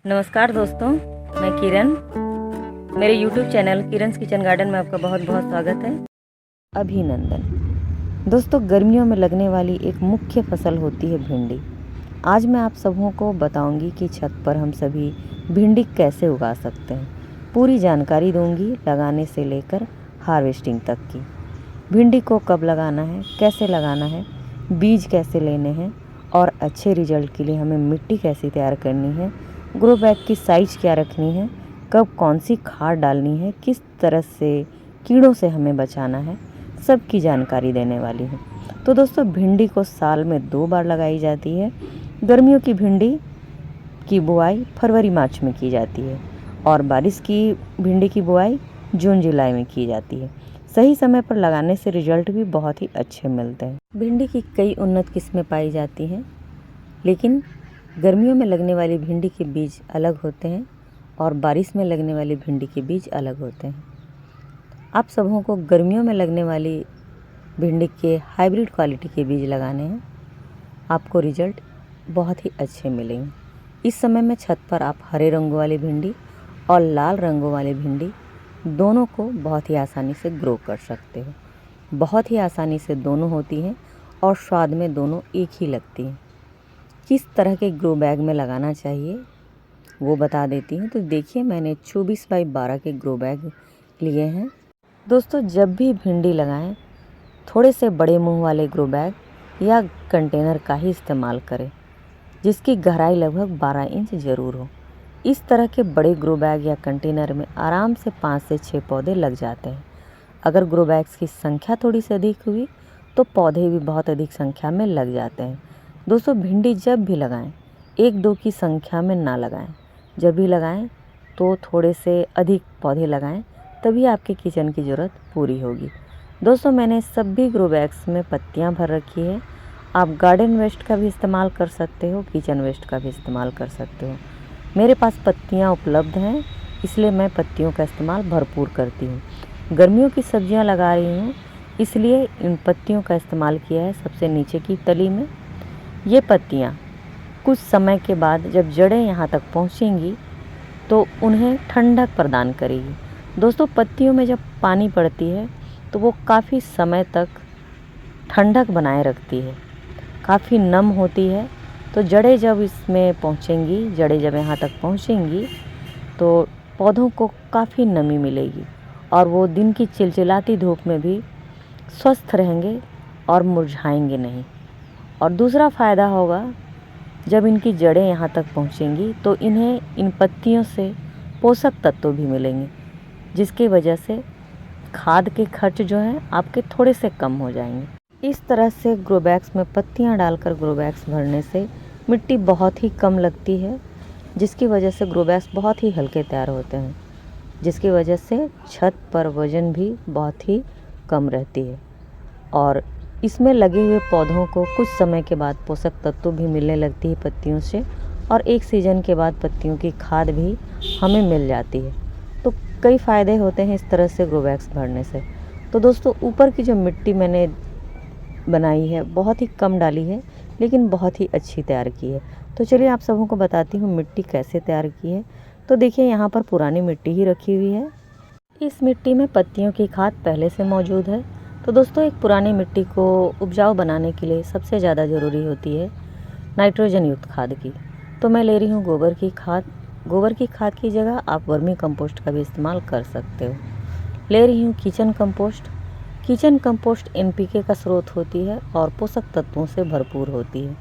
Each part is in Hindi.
नमस्कार दोस्तों, मैं किरण। मेरे YouTube चैनल किरण's किचन गार्डन में आपका बहुत बहुत स्वागत है। अभिनंदन। दोस्तों, गर्मियों में लगने वाली एक मुख्य फसल होती है भिंडी। आज मैं आप सबों को बताऊंगी कि छत पर हम सभी भिंडी कैसे उगा सकते हैं। पूरी जानकारी दूंगी, लगाने से लेकर हार्वेस्टिंग तक की। भिंडी को कब लगाना है, कैसे लगाना है, बीज कैसे लेने हैं और अच्छे रिजल्ट के लिए हमें मिट्टी कैसी तैयार करनी है, ग्रो बैग की साइज़ क्या रखनी है, कब कौन सी खाद डालनी है, किस तरह से कीड़ों से हमें बचाना है, सब की जानकारी देने वाली हूँ। तो दोस्तों, भिंडी को साल में 2 बार लगाई जाती है। गर्मियों की भिंडी की बुआई फरवरी मार्च में की जाती है और बारिश की भिंडी की बुआई जून जुलाई में की जाती है। सही समय पर लगाने से रिजल्ट भी बहुत ही अच्छे मिलते हैं। भिंडी की कई उन्नत किस्में पाई जाती हैं, लेकिन गर्मियों में लगने वाली भिंडी के बीज अलग होते हैं और बारिश में लगने वाली भिंडी के बीज अलग होते हैं। आप सबों को गर्मियों में लगने वाली भिंडी के हाइब्रिड क्वालिटी के बीज लगाने हैं। आपको रिजल्ट बहुत ही अच्छे मिलेंगे। इस समय में छत पर आप हरे रंगों वाली भिंडी और लाल रंगों वाली भिंडी दोनों को बहुत ही आसानी से ग्रो कर सकते हो। बहुत ही आसानी से दोनों होती हैं और स्वाद में दोनों एक ही लगती हैं। किस तरह के ग्रो बैग में लगाना चाहिए वो बता देती हूँ। तो देखिए, मैंने 24 बाई 12 के ग्रो बैग लिए हैं। दोस्तों, जब भी भिंडी लगाएं, थोड़े से बड़े मुंह वाले ग्रो बैग या कंटेनर का ही इस्तेमाल करें, जिसकी गहराई लगभग 12 इंच ज़रूर हो। इस तरह के बड़े ग्रो बैग या कंटेनर में आराम से 5 से 6 पौधे लग जाते हैं। अगर ग्रो बैग्स की संख्या थोड़ी सी अधिक हुई तो पौधे भी बहुत अधिक संख्या में लग जाते हैं। दोस्तों, भिंडी जब भी लगाएं, 1-2 की संख्या में ना लगाएं। जब भी लगाएं तो थोड़े से अधिक पौधे लगाएं, तभी आपके किचन की ज़रूरत पूरी होगी। दोस्तों, मैंने सभी ग्रो बैग्स में पत्तियां भर रखी है। आप गार्डन वेस्ट का भी इस्तेमाल कर सकते हो, किचन वेस्ट का भी इस्तेमाल कर सकते हो। मेरे पास पत्तियां उपलब्ध हैं, इसलिए मैं पत्तियों का इस्तेमाल भरपूर करती हूँ। गर्मियों की सब्जियाँ लगा रही हूँ, इसलिए इन पत्तियों का इस्तेमाल किया है सबसे नीचे की तली में। ये पत्तियाँ कुछ समय के बाद जब जड़ें यहाँ तक पहुँचेंगी तो उन्हें ठंडक प्रदान करेगी। दोस्तों, पत्तियों में जब पानी पड़ती है तो वो काफ़ी समय तक ठंडक बनाए रखती है, काफ़ी नम होती है। तो जड़ें जब इसमें पहुँचेंगी, जड़ें जब यहाँ तक पहुँचेंगी तो पौधों को काफ़ी नमी मिलेगी और वो दिन की चिलचिलाती धूप में भी स्वस्थ रहेंगे और मुरझाएंगे नहीं। और दूसरा फ़ायदा होगा, जब इनकी जड़ें यहाँ तक पहुँचेंगी तो इन्हें इन पत्तियों से पोषक तत्व भी मिलेंगे, जिसकी वजह से खाद के खर्च जो हैं आपके थोड़े से कम हो जाएंगे। इस तरह से ग्रो बैग्स में पत्तियाँ डालकर ग्रो बैग्स भरने से मिट्टी बहुत ही कम लगती है, जिसकी वजह से ग्रो बैग्स बहुत ही हल्के तैयार होते हैं, जिसकी वजह से छत पर वजन भी बहुत ही कम रहती है और इसमें लगे हुए पौधों को कुछ समय के बाद पोषक तत्व भी मिलने लगती है पत्तियों से और एक सीज़न के बाद पत्तियों की खाद भी हमें मिल जाती है। तो कई फ़ायदे होते हैं इस तरह से ग्रो बैग्स भरने से। तो दोस्तों, ऊपर की जो मिट्टी मैंने बनाई है बहुत ही कम डाली है, लेकिन बहुत ही अच्छी तैयार की है। तो चलिए आप सबों को बताती हूँ मिट्टी कैसे तैयार की है। तो देखिए, यहाँ पर पुरानी मिट्टी ही रखी हुई है। इस मिट्टी में पत्तियों की खाद पहले से मौजूद है। तो दोस्तों, एक पुरानी मिट्टी को उपजाऊ बनाने के लिए सबसे ज़्यादा ज़रूरी होती है नाइट्रोजन युक्त खाद की। तो मैं ले रही हूँ गोबर की खाद। गोबर की खाद की जगह आप वर्मी कंपोस्ट का भी इस्तेमाल कर सकते हो। ले रही हूँ kitchen compost. Kitchen compost NPK का स्रोत होती है और पोषक तत्वों से भरपूर होती है।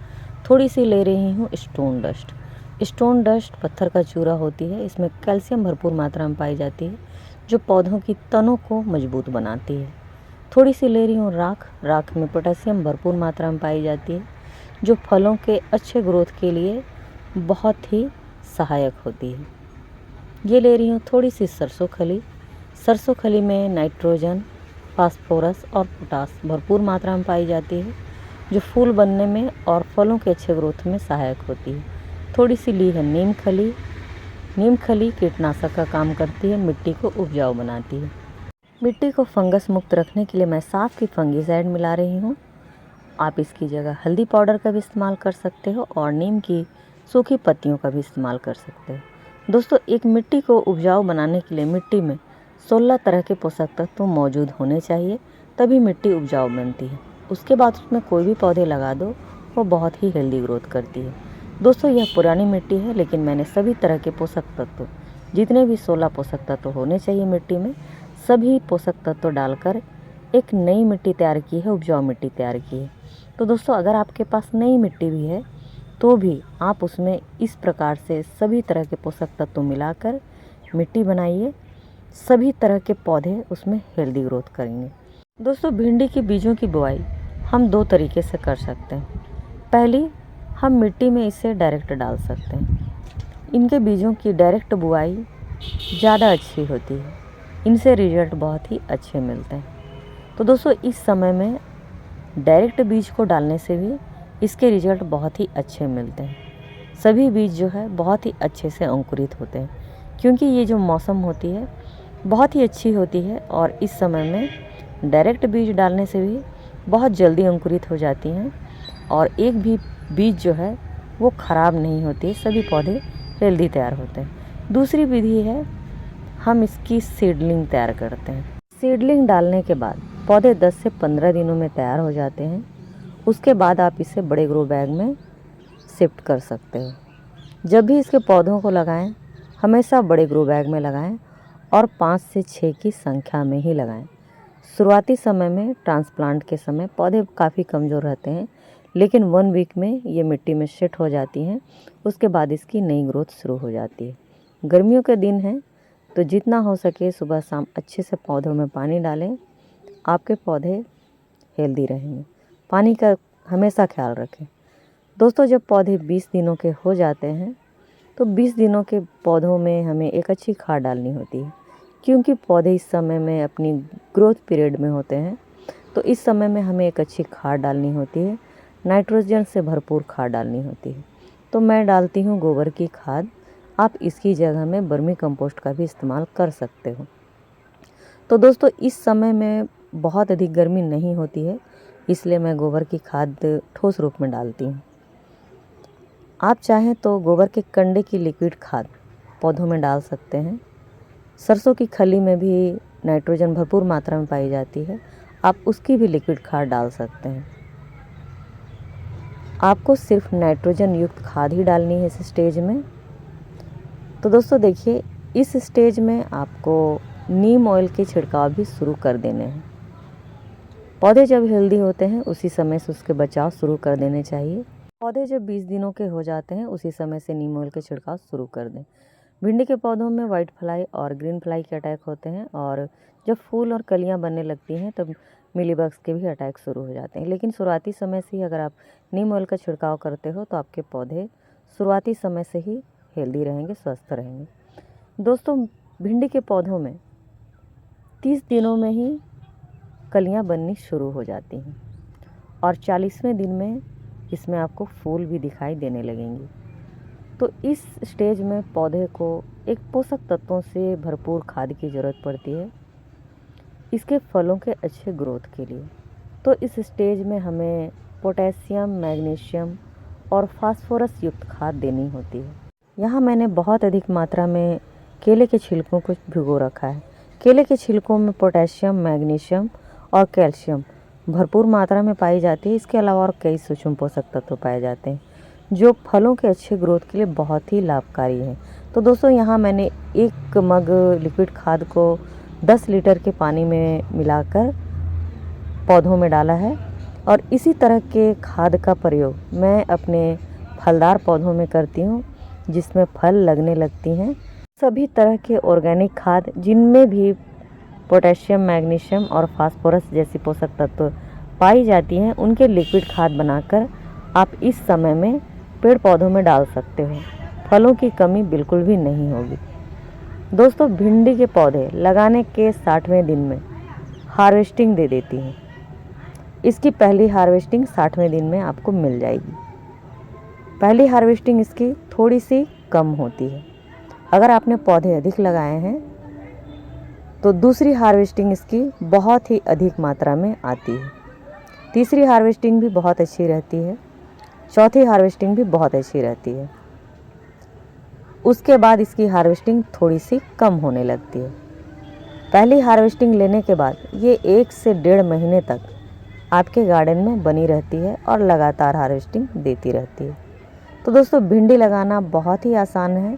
थोड़ी सी ले रही हूँ स्टोन डस्ट। स्टोन डस्ट पत्थर का चूरा होती है। इसमें कैल्शियम भरपूर मात्रा में पाई जाती है, जो पौधों की तनों को मजबूत बनाती है। थोड़ी सी ले रही हूँ राख। राख में पोटेशियम भरपूर मात्रा में पाई जाती है, जो फलों के अच्छे ग्रोथ के लिए बहुत ही सहायक होती है। ये ले रही हूँ थोड़ी सी सरसों खली। सरसों खली में नाइट्रोजन, फास्फोरस और पोटास भरपूर मात्रा में पाई जाती है, जो फूल बनने में और फलों के अच्छे ग्रोथ में सहायक होती है। थोड़ी सी ली है नीम खली। नीम खली कीटनाशक का काम करती है, मिट्टी को उपजाऊ बनाती है। मिट्टी को फंगस मुक्त रखने के लिए मैं साफ़ की फंगीसाइड मिला रही हूँ। आप इसकी जगह हल्दी पाउडर का भी इस्तेमाल कर सकते हो और नीम की सूखी पत्तियों का भी इस्तेमाल कर सकते हो। दोस्तों, एक मिट्टी को उपजाऊ बनाने के लिए मिट्टी में 16 तरह के पोषक तत्व मौजूद होने चाहिए, तभी मिट्टी उपजाऊ बनती है। उसके बाद उसमें कोई भी पौधे लगा दो, वो बहुत ही हेल्दी ग्रोथ करती है। दोस्तों, यह पुरानी मिट्टी है, लेकिन मैंने सभी तरह के पोषक तत्व, जितने भी 16 पोषक तत्व होने चाहिए मिट्टी में, सभी पोषक तत्व डालकर एक नई मिट्टी तैयार की है, उपजाऊ मिट्टी तैयार की है। तो दोस्तों, अगर आपके पास नई मिट्टी भी है तो भी आप उसमें इस प्रकार से सभी तरह के पोषक तत्व मिलाकर मिट्टी बनाइए, सभी तरह के पौधे उसमें हेल्दी ग्रोथ करेंगे। दोस्तों, भिंडी के बीजों की बुआई हम 2 तरीके से कर सकते हैं। पहली, हम मिट्टी में इसे डायरेक्ट डाल सकते हैं। इनके बीजों की डायरेक्ट बुआई ज़्यादा अच्छी होती है, इनसे रिजल्ट बहुत ही अच्छे मिलते हैं। तो दोस्तों, इस समय में डायरेक्ट बीज को डालने से भी इसके रिजल्ट बहुत ही अच्छे मिलते हैं। सभी बीज जो है बहुत ही अच्छे से अंकुरित होते हैं, क्योंकि ये जो मौसम होती है बहुत ही अच्छी होती है और इस समय में डायरेक्ट बीज डालने से भी बहुत जल्दी अंकुरित हो जाती हैं और एक भी बीज जो है वो ख़राब नहीं होती, सभी पौधे हेल्दी तैयार होते हैं। दूसरी विधि है, हम इसकी सीडलिंग तैयार करते हैं। सीडलिंग डालने के बाद पौधे 10 से 15 दिनों में तैयार हो जाते हैं। उसके बाद आप इसे बड़े ग्रो बैग में शिफ्ट कर सकते हो। जब भी इसके पौधों को लगाएं, हमेशा बड़े ग्रो बैग में लगाएं और 5 से 6 की संख्या में ही लगाएं। शुरुआती समय में ट्रांसप्लांट के समय पौधे काफ़ी कमज़ोर रहते हैं, लेकिन 1 वीक में ये मिट्टी में शिफ्ट हो जाती हैं। उसके बाद इसकी नई ग्रोथ शुरू हो जाती है। गर्मियों के दिन हैं तो जितना हो सके सुबह शाम अच्छे से पौधों में पानी डालें, आपके पौधे हेल्दी रहेंगे। पानी का हमेशा ख्याल रखें। दोस्तों, जब पौधे 20 दिनों के हो जाते हैं तो 20 दिनों के पौधों में हमें एक अच्छी खाद डालनी होती है, क्योंकि पौधे इस समय में अपनी ग्रोथ पीरियड में होते हैं। तो इस समय में हमें एक अच्छी खाद डालनी होती है, नाइट्रोजन से भरपूर खाद डालनी होती है। तो मैं डालती हूँ गोबर की खाद। आप इसकी जगह में वर्मी कंपोस्ट का भी इस्तेमाल कर सकते हो। तो दोस्तों, इस समय में बहुत अधिक गर्मी नहीं होती है, इसलिए मैं गोबर की खाद ठोस रूप में डालती हूँ। आप चाहें तो गोबर के कंडे की लिक्विड खाद पौधों में डाल सकते हैं। सरसों की खली में भी नाइट्रोजन भरपूर मात्रा में पाई जाती है, आप उसकी भी लिक्विड खाद डाल सकते हैं। आपको सिर्फ नाइट्रोजन युक्त खाद ही डालनी है इस स्टेज में। तो दोस्तों देखिए, इस स्टेज में आपको नीम ऑयल के छिड़काव भी शुरू कर देने हैं। पौधे जब हेल्दी होते हैं उसी समय से उसके बचाव शुरू कर देने चाहिए। पौधे जब 20 दिनों के हो जाते हैं उसी समय से नीम ऑयल के छिड़काव शुरू कर दें। भिंडी के पौधों में वाइट फ्लाई और ग्रीन फ्लाई के अटैक होते हैं और जब फूल और कलियां बनने लगती हैं तब मिलीबग्स के भी अटैक शुरू हो जाते हैं। लेकिन शुरुआती समय से ही अगर आप नीम ऑयल का छिड़काव करते हो तो आपके पौधे शुरुआती समय से ही हेल्दी रहेंगे, स्वस्थ रहेंगे। दोस्तों, भिंडी के पौधों में 30 दिनों में ही कलियां बननी शुरू हो जाती हैं और 40वें दिन में इसमें आपको फूल भी दिखाई देने लगेंगे। तो इस स्टेज में पौधे को एक पोषक तत्वों से भरपूर खाद की ज़रूरत पड़ती है इसके फलों के अच्छे ग्रोथ के लिए। तो इस स्टेज में हमें पोटेशियम, मैग्नीशियम और फास्फोरस युक्त खाद देनी होती है। यहाँ मैंने बहुत अधिक मात्रा में केले के छिलकों को भिगो रखा है। केले के छिलकों में पोटेशियम, मैग्नीशियम और कैल्शियम भरपूर मात्रा में पाई जाती है। इसके अलावा और कई सूक्ष्म पोषक तत्व पाए जाते हैं जो फलों के अच्छे ग्रोथ के लिए बहुत ही लाभकारी हैं। तो दोस्तों, यहाँ मैंने 1 मग लिक्विड खाद को 10 लीटर के पानी में मिलाकर पौधों में डाला है और इसी तरह के खाद का प्रयोग मैं अपने फलदार पौधों में करती हूँ जिसमें फल लगने लगती हैं। सभी तरह के ऑर्गेनिक खाद जिनमें भी पोटेशियम, मैग्नीशियम और फास्फोरस जैसी पोषक तत्व पाई जाती हैं उनके लिक्विड खाद बनाकर आप इस समय में पेड़ पौधों में डाल सकते हो। फलों की कमी बिल्कुल भी नहीं होगी। दोस्तों, भिंडी के पौधे लगाने के 60वें दिन में हार्वेस्टिंग दे देती हैं। इसकी पहली हार्वेस्टिंग 60वें दिन में आपको मिल जाएगी। पहली हार्वेस्टिंग इसकी थोड़ी सी कम होती है। अगर आपने पौधे अधिक लगाए हैं तो दूसरी हार्वेस्टिंग इसकी बहुत ही अधिक मात्रा में आती है। तीसरी हार्वेस्टिंग भी बहुत अच्छी रहती है। चौथी हार्वेस्टिंग भी बहुत अच्छी रहती है। उसके बाद इसकी हार्वेस्टिंग थोड़ी सी कम होने लगती है। पहली हार्वेस्टिंग लेने के बाद ये 1 से 1.5 महीने तक आपके गार्डन में बनी रहती है और लगातार हार्वेस्टिंग देती रहती है। तो दोस्तों भिंडी लगाना बहुत ही आसान है।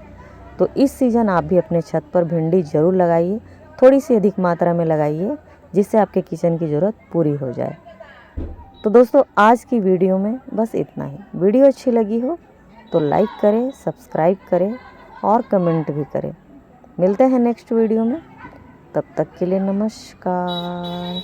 तो इस सीज़न आप भी अपने छत पर भिंडी ज़रूर लगाइए, थोड़ी सी अधिक मात्रा में लगाइए, जिससे आपके किचन की ज़रूरत पूरी हो जाए। तो दोस्तों आज की वीडियो में बस इतना ही। वीडियो अच्छी लगी हो तो लाइक करें, सब्सक्राइब करें और कमेंट भी करें। मिलते हैं नेक्स्ट वीडियो में, तब तक के लिए नमस्कार।